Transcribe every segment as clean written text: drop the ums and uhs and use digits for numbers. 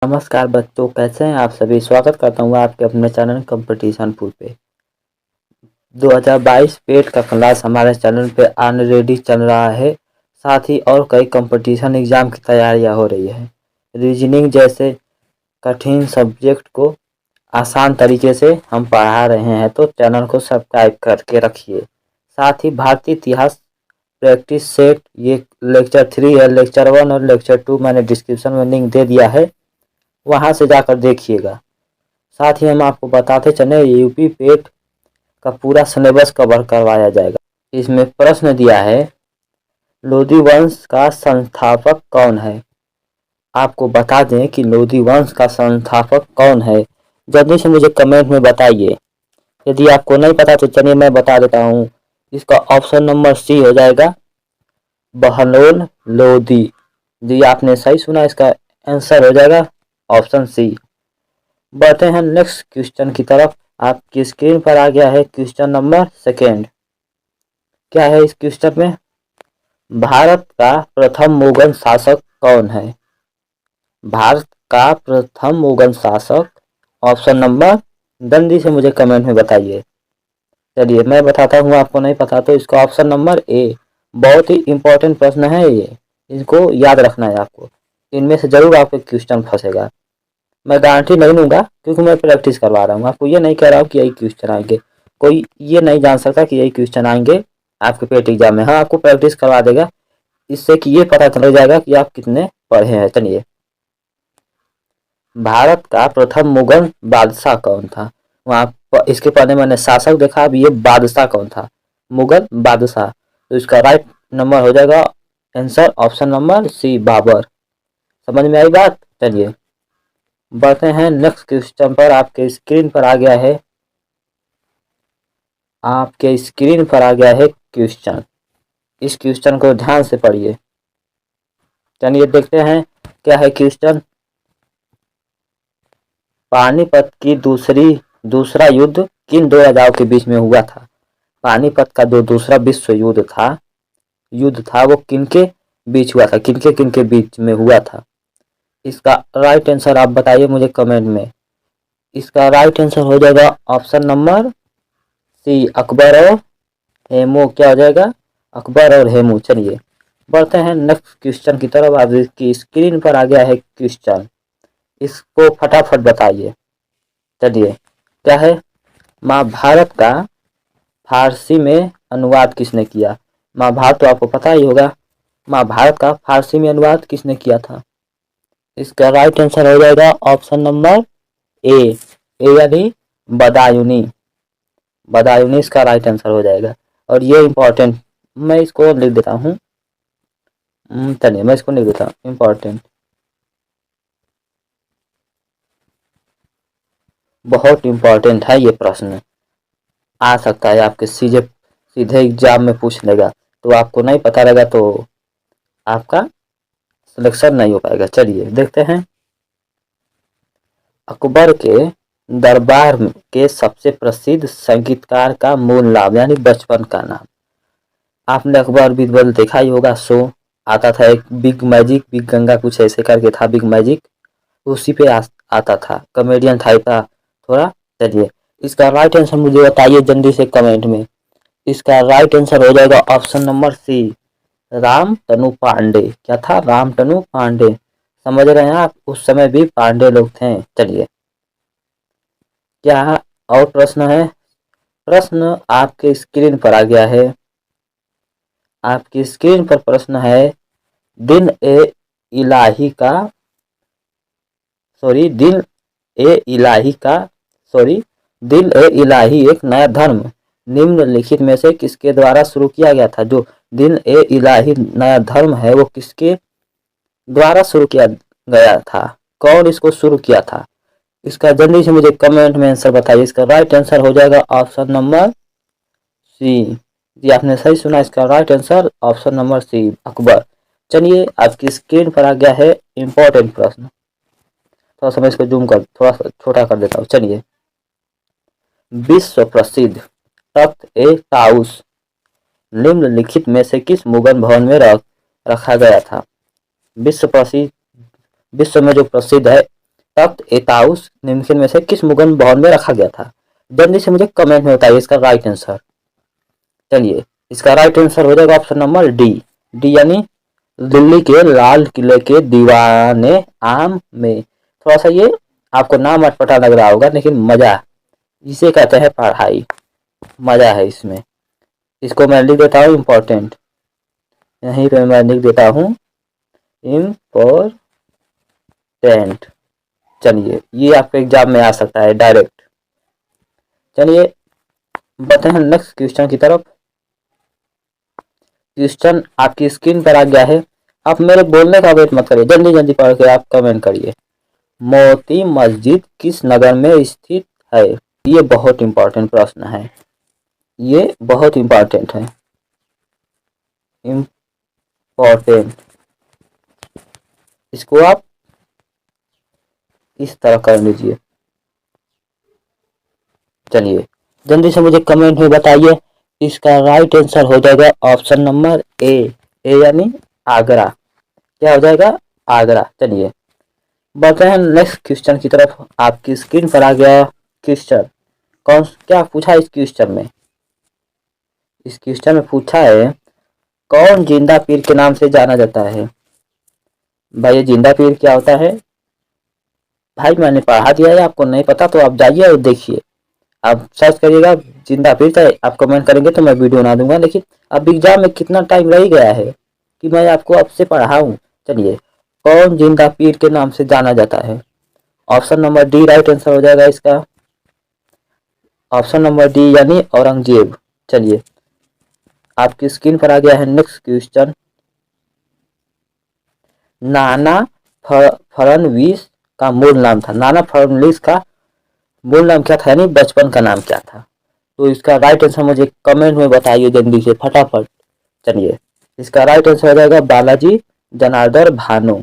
नमस्कार बच्चों, कैसे हैं आप सभी। स्वागत करता हूँ आपके अपने चैनल कंपटीशन फूड पे। 2022 पेट का क्लास हमारे चैनल पे ऑलरेडी चल रहा है। साथ ही और कई कंपटीशन एग्जाम की तैयारियां हो रही है। रीजनिंग जैसे कठिन सब्जेक्ट को आसान तरीके से हम पढ़ा रहे हैं, तो चैनल को सब्सक्राइब करके रखिए। साथ ही भारतीय इतिहास प्रैक्टिस सेट ये लेक्चर 3 है। लेक्चर 1 और लेक्चर 2 मैंने डिस्क्रिप्शन में लिंक दे दिया है, वहां से जाकर देखिएगा। साथ ही हम आपको बताते चले यूपी पेट का पूरा सिलेबस कवर करवाया जाएगा। इसमें प्रश्न दिया है, लोधी वंश का संस्थापक कौन है। आपको बता दें कि लोधी वंश का संस्थापक कौन है। जल्दी से मुझे कमेंट में बताइए। यदि आपको नहीं पता तो चलिए मैं बता देता हूँ। इसका ऑप्शन नंबर सी हो जाएगा, बहलोल लोधी। जी आपने सही सुना, इसका आंसर हो जाएगा ऑप्शन सी। बढ़ते हैं नेक्स्ट क्वेश्चन की तरफ। आपकी स्क्रीन पर आ गया है क्वेश्चन नंबर 2। क्या है इस क्वेश्चन में, भारत का प्रथम मुगल शासक कौन है। भारत का प्रथम मुगल शासक, ऑप्शन नंबर, जल्दी से मुझे कमेंट में बताइए। चलिए मैं बताता हूँ, आपको नहीं पता तो इसका ऑप्शन नंबर ए। बहुत ही इंपॉर्टेंट प्रश्न है ये, इसको याद रखना है आपको। इनमें से जरूर आपको क्वेश्चन फंसेगा। मैं गारंटी नहीं लूँगा क्योंकि मैं प्रैक्टिस करवा रहा हूँ। आपको ये नहीं कह रहा हूँ कि यही क्वेश्चन आएंगे। कोई ये नहीं जान सकता कि यही क्वेश्चन आएंगे आपके पेट एग्जाम में। हाँ, आपको प्रैक्टिस करवा देगा, इससे कि ये पता चल जाएगा कि आप कितने पढ़े हैं। चलिए, भारत का प्रथम मुगल बादशाह कौन था। वहाँ इसके पहले मैंने शासक देखा, अब ये बादशाह कौन था, मुगल बादशाह। तो इसका राइट नंबर हो जाएगा answer option number C, Babur. समझ में आई बात। चलिए बढ़ते हैं नेक्स्ट क्वेश्चन पर। आपके स्क्रीन पर आ गया है, आपके स्क्रीन पर आ गया है क्वेश्चन। इस क्वेश्चन को ध्यान से पढ़िए। चलिए देखते हैं क्या है क्वेश्चन। पानीपत की दूसरा युद्ध किन दो राजाओं के बीच में हुआ था। पानीपत का जो दूसरा विश्व युद्ध था वो किनके बीच हुआ था, किनके बीच में हुआ था। इसका राइट आंसर आप बताइए मुझे कमेंट में। इसका राइट आंसर हो जाएगा ऑप्शन नंबर सी, अकबर और हेमू। क्या हो जाएगा, अकबर और हेमू। चलिए बढ़ते हैं नेक्स्ट क्वेश्चन की तरफ। आपकी स्क्रीन पर आ गया है क्वेश्चन, इसको फटाफट बताइए। चलिए क्या है, महाभारत का फारसी में अनुवाद किसने किया। महाभारत तो आपको पता ही होगा, महाभारत का फारसी में अनुवाद किसने किया था। इसका राइट आंसर हो जाएगा ऑप्शन नंबर ए यानी बदायूनी। बदायूनी इसका राइट आंसर हो जाएगा। और ये इंपॉर्टेंट, मैं इसको लिख देता हूँ। चलिए मैं इसको लिख देता हूँ इंपॉर्टेंट। बहुत इंपॉर्टेंट है ये प्रश्न, आ सकता है आपके सीधे एग्जाम में पूछ लेगा। तो आपको नहीं पता रहेगा तो आपका सिलेक्शन नहीं हो पाएगा। चलिए देखते हैं, अकबर के दरबार के सबसे प्रसिद्ध संगीतकार का मूल नाम यानी बचपन का नाम। आपने अकबर बीरबल देखा ही होगा, शो आता था एक बिग मैजिक, बिग गंगा कुछ ऐसे करके था, बिग मैजिक उसी पे आता था, कॉमेडियन टाइप था थोड़ा। चलिए इसका राइट आंसर मुझे बताइए जल्दी से कमेंट में। इसका राइट आंसर हो जाएगा option number C, Ramtanu Pandey. क्या था, रामतनु पांडे। समझ रहे हैं आप, उस समय भी पांडे लोग थे। चलिए क्या और प्रश्न है। प्रश्न आपके स्क्रीन पर आ गया है, आपकी स्क्रीन पर प्रश्न है, दिन ए इलाही का सॉरी दिल ए इलाही का सॉरी दिल ए इलाही एक नया धर्म निम्नलिखित में से किसके द्वारा शुरू किया गया था। जो दिल ए इलाही नया धर्म है वो किसके द्वारा शुरू किया गया था, कौन इसको शुरू किया था। इसका जल्दी से मुझे कमेंट में आंसर बताइए। इसका राइट आंसर हो जाएगा ऑप्शन नंबर सी। जी आपने सही सुना, इसका right answer option number C, Akbar. चलिए आपकी स्क्रीन पर आ गया है इंपॉर्टेंट प्रश्न। थोड़ा सा मैं इसको जूम कर थोड़ा सा छोटा कर देता हूँ। चलिए, विश्व प्रसिद्ध तख्त ए ताउस निम्नलिखित में से किस मुगल भवन में रखा गया था। विश्व में जो प्रसिद्ध है तख्त ए ताउस निम्नलिखित में से किस मुगल भवन में रखा गया था? जल्दी से मुझे कमेंट में बताइए इसका राइट आंसर। चलिए, इसका राइट आंसर हो जाएगा ऑप्शन नंबर डी। डी यानी दिल्ली के लाल किले के दीवाने आम में। थोड़ा सा ये आपको नाम अटपटा लग रहा होगा, लेकिन मजा इसे कहते हैं पढ़ाई, मजा है इसमें। इसको मैं लिख देता हूँ इम्पोर्टेंट, यहीं पे मैं लिख देता हूँ इम्पोर्टेंट। चलिए, ये आपके एग्जाम में आ सकता है डायरेक्ट। चलिए बढ़ते हैं नेक्स्ट क्वेश्चन की तरफ। क्वेश्चन आपकी स्क्रीन पर आ गया है। आप मेरे बोलने का वेट मत करिए, जल्दी जल्दी पढ़ के आप कमेंट करिए। मोती मस्जिद किस नगर में स्थित है? ये बहुत इंपॉर्टेंट प्रश्न है, ये बहुत इंपॉर्टेंट है, इम्पोर्टेंट। इसको आप इस तरह कर लीजिए। चलिए जल्दी से मुझे कमेंट में बताइए, इसका राइट आंसर हो जाएगा ऑप्शन नंबर ए। ए यानी आगरा। क्या हो जाएगा? आगरा। चलिए बढ़ते हैं नेक्स्ट क्वेश्चन की तरफ। आपकी स्क्रीन पर आ गया क्वेश्चन। कौन क्या पूछा इस क्वेश्चन में? इस क्वेश्चन में पूछा है कौन जिंदा पीर के नाम से जाना जाता है? भाई ये जिंदा पीर क्या होता है? भाई मैंने पढ़ा दिया है, आपको नहीं पता तो आप जाइए और देखिए। आप सर्च करिएगा जिंदा पीर, तो आप कमेंट करेंगे तो मैं वीडियो बना दूंगा। लेकिन अब एग्जाम में कितना टाइम रह गया है कि मैं आपको अब से पढ़ाऊं। चलिए, कौन जिंदा पीर के नाम से जाना जाता है? Option number D right answer हो जाएगा इसका। ऑप्शन नंबर डी यानी औरंगजेब। चलिए आपकी स्क्रीन पर आ गया है नेक्स्ट क्वेश्चन। नाना फडणवीस का मूल नाम था। नाना फडणवीस का मूल नाम क्या था, यानी बचपन का नाम क्या था? तो इसका राइट आंसर मुझे कमेंट में बताइए जल्दी से फटाफट। चलिए इसका राइट आंसर हो जाएगा बालाजी जनार्दन भानु।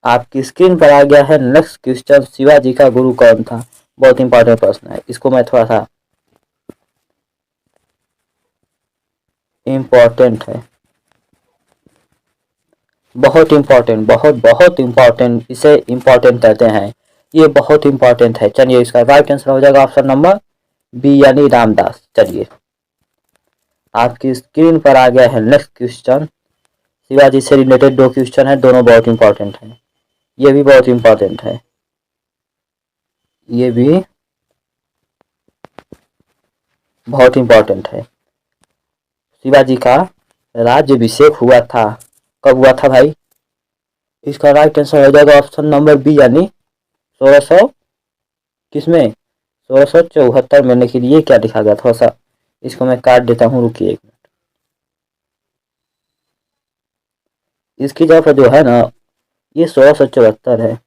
आपकी स्क्रीन पर आ गया है नेक्स्ट क्वेश्चन। शिवाजी का गुरु कौन था? बहुत इंपॉर्टेंट प्रश्न है, इसको मैं थोड़ा सा इम्पोर्टेंट है, बहुत इंपॉर्टेंट, बहुत बहुत इंपॉर्टेंट, इसे इंपॉर्टेंट कहते हैं, ये बहुत इंपॉर्टेंट है। चलिए इसका राइट आंसर हो जाएगा ऑप्शन नंबर बी यानी रामदास। चलिए आपकी स्क्रीन पर आ गया है नेक्स्ट क्वेश्चन। शिवाजी से रिलेटेड दो क्वेश्चन है, दोनों बहुत इंपॉर्टेंट है। ये भी बहुत इंपॉर्टेंट है, ये भी बहुत इंपॉर्टेंट है। शिवाजी का राज्याभिषेक हुआ था, कब हुआ था भाई? इसका राइट आंसर हो जाएगा ऑप्शन नंबर बी यानी 1600 किसमें 1674 में। लेकिन ये क्या लिखा गया, थोड़ा सा इसको मैं काट देता हूँ, रुकिए एक मिनट। इसकी जगह जो है ना, ये 1674 है।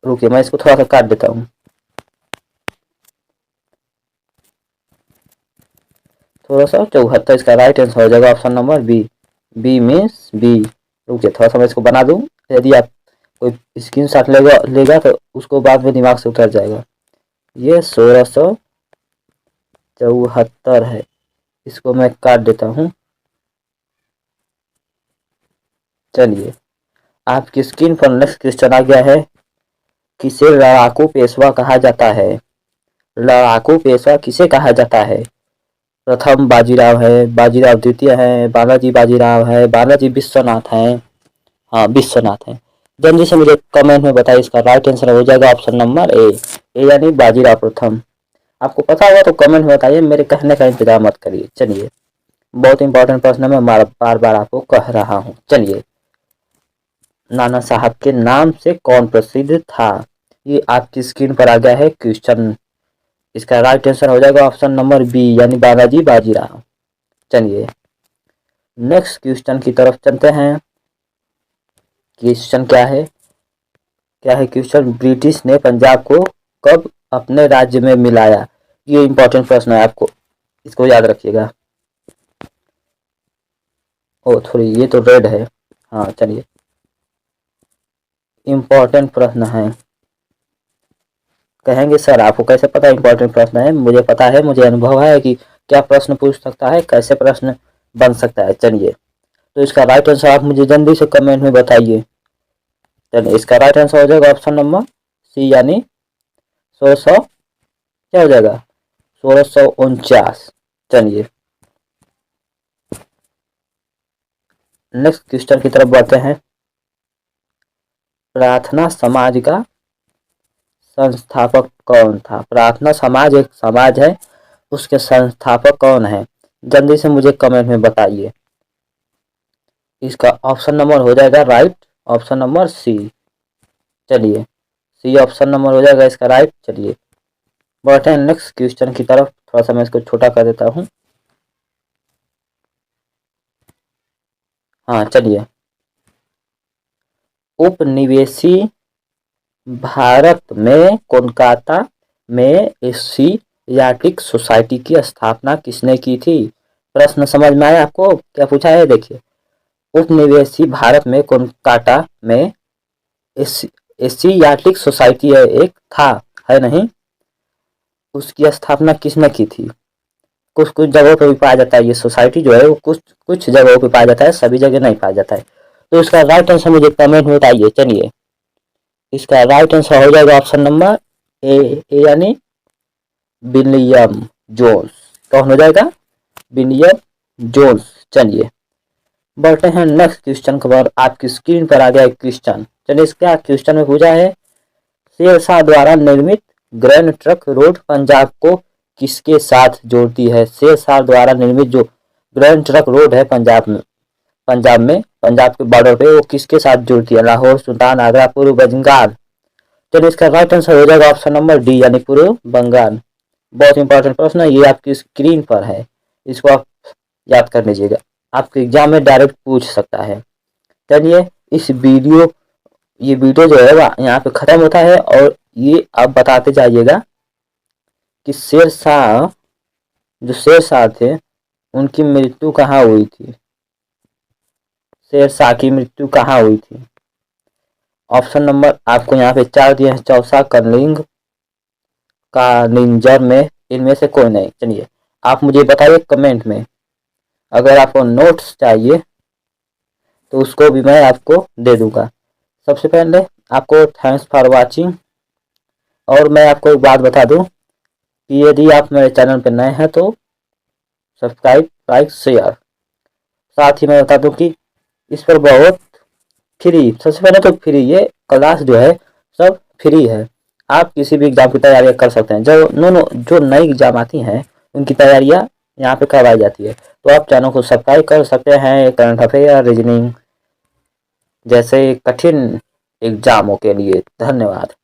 रुकिए मैं इसको थोड़ा सा काट देता हूँ। 1674 इसका राइट आंसर हो जाएगा option number B. B means B. रुकिए थोड़ा सा मैं इसको बना दूँ, यदि आप कोई स्क्रीनशॉट लेगा तो उसको बाद में दिमाग से उतर जाएगा। ये 1674 है, इसको मैं काट देता हूँ। चलिए आपकी स्क्रीन पर नेक्स्ट क्वेश्चन आ गया है। किसे लड़ाकू पेशवा कहा जाता है? लड़ाकू पेशवा किसे कहा जाता है? प्रथम बाजीराव है, बाजीराव द्वितीय है, बालाजी बाजीराव है, बालाजी विश्वनाथ है। हाँ विश्वनाथ है। जल्दी से मुझे कमेंट में बताइए, इसका राइट आंसर हो जाएगा ऑप्शन नंबर ए। ए यानी बाजीराव प्रथम। आपको पता होगा तो कमेंट में बताइए, मेरे कहने का इंतजार मत करिए। चलिए बहुत इंपॉर्टेंट प्रश्न है, मैं बार बार आपको कह रहा हूँ। चलिए नाना साहब के नाम से कौन प्रसिद्ध था? ये आपकी स्क्रीन पर आ गया है क्वेश्चन। इसका राइट आंसर हो जाएगा ऑप्शन नंबर बी यानी बालाजी बाजीराव। चलिए नेक्स्ट क्वेश्चन की तरफ चलते हैं। क्वेश्चन क्या है? क्या है क्वेश्चन? ब्रिटिश ने पंजाब को कब अपने राज्य में मिलाया? ये इंपॉर्टेंट प्रश्न है, आपको इसको याद रखिएगा। ओ थोड़ी ये तो रेड है। हाँ चलिए इंपॉर्टेंट प्रश्न है। कहेंगे सर आपको कैसे पता इंपॉर्टेंट प्रश्न है? मुझे पता है, मुझे अनुभव है कि क्या प्रश्न पूछ सकता है, कैसे प्रश्न बन सकता है। चलिए तो इसका राइट आंसर आप मुझे जल्दी से कमेंट में बताइए। चलिए इसका राइट आंसर हो जाएगा ऑप्शन नंबर सी, यानी 1600 क्या हो जाएगा 1649। चलिए नेक्स्ट क्वेश्चन की तरफ बढ़ते हैं। प्रार्थना समाज का संस्थापक कौन था? प्रार्थना समाज एक समाज है, उसके संस्थापक कौन है? जल्दी से मुझे कमेंट में बताइए। इसका ऑप्शन नंबर हो जाएगा राइट, ऑप्शन नंबर सी। चलिए सी ऑप्शन नंबर हो जाएगा इसका राइट। चलिए बढ़ते हैं नेक्स्ट क्वेश्चन की तरफ। थोड़ा सा मैं इसको छोटा कर देता हूँ। हाँ चलिए, उपनिवेशी भारत में कोलकाता में एशियाटिक सोसाइटी की स्थापना किसने की थी? प्रश्न समझ में आया आपको? क्या पूछा है देखिए, उपनिवेशी भारत में कोलकाता में एशियाटिक सोसाइटी है एक था, है नहीं, उसकी स्थापना किसने की थी? कुछ कुछ जगहों पर भी पाया जाता है ये सोसाइटी जो है, वो कुछ कुछ जगहों पर पाया जाता है, सभी जगह नहीं पाया जाता है। तो इसका राइट आंसर मुझे कमेंट में बताइए। चलिए इसका राइट आंसर हो जाएगा ऑप्शन नंबर ए, यानी विलियम जोन्स। कौन हो जाएगा? William Jones. चलिए बढ़ते हैं नेक्स्ट क्वेश्चन पर। आपकी स्क्रीन पर आ गया एक क्वेश्चन। चलिए इसका क्वेश्चन में पूछा है, शेरशाह द्वारा निर्मित ग्रैंड ट्रंक रोड पंजाब को किसके साथ जोड़ती है? शेरशाह द्वारा निर्मित जो ग्रैंड ट्रंक रोड है पंजाब के बॉर्डर पे, वो किसके साथ जोड़ती है? लाहौर, सुल्तान, आगरा, पूर्व बंगाल। चलिए इसका राइट आंसर हो जाएगा ऑप्शन नंबर डी, यानी पूर्व बंगाल। बहुत इंपॉर्टेंट प्रश्न है, ये आपकी स्क्रीन पर है, इसको आप याद कर लीजिएगा, आपके एग्जाम में डायरेक्ट पूछ सकता है। चलिए ये वीडियो जो है यहाँ पे खत्म होता है, और ये आप बताते जाइएगा कि जो शेरशाह थे उनकी मृत्यु कहाँ हुई थी? शेरशाह की मृत्यु कहाँ हुई थी? ऑप्शन नंबर आपको यहाँ पे 4 दिए हैं, चौसा, करलिंग, कानिंजर में, इनमें से कोई नहीं। चलिए आप मुझे बताइए कमेंट में। अगर आपको नोट्स चाहिए तो उसको भी मैं आपको दे दूंगा। सबसे पहले आपको थैंक्स फॉर वाचिंग। और मैं आपको एक बात बता दूं कि यदि आप मेरे चैनल पर नए हैं तो सब्सक्राइब, लाइक, शेयर। साथ ही मैं बता दूं कि इस पर बहुत फ्री, सबसे पहले तो फ्री, ये क्लास जो है सब फ्री है। आप किसी भी एग्जाम की तैयारियां कर सकते हैं। जो नई एग्जाम आती हैं उनकी तैयारियां यहाँ पे करवाई जाती है। तो आप चैनल को सब्सक्राइब कर सकते हैं करंट अफेयर, रीजनिंग जैसे कठिन एग्जामों के लिए। धन्यवाद।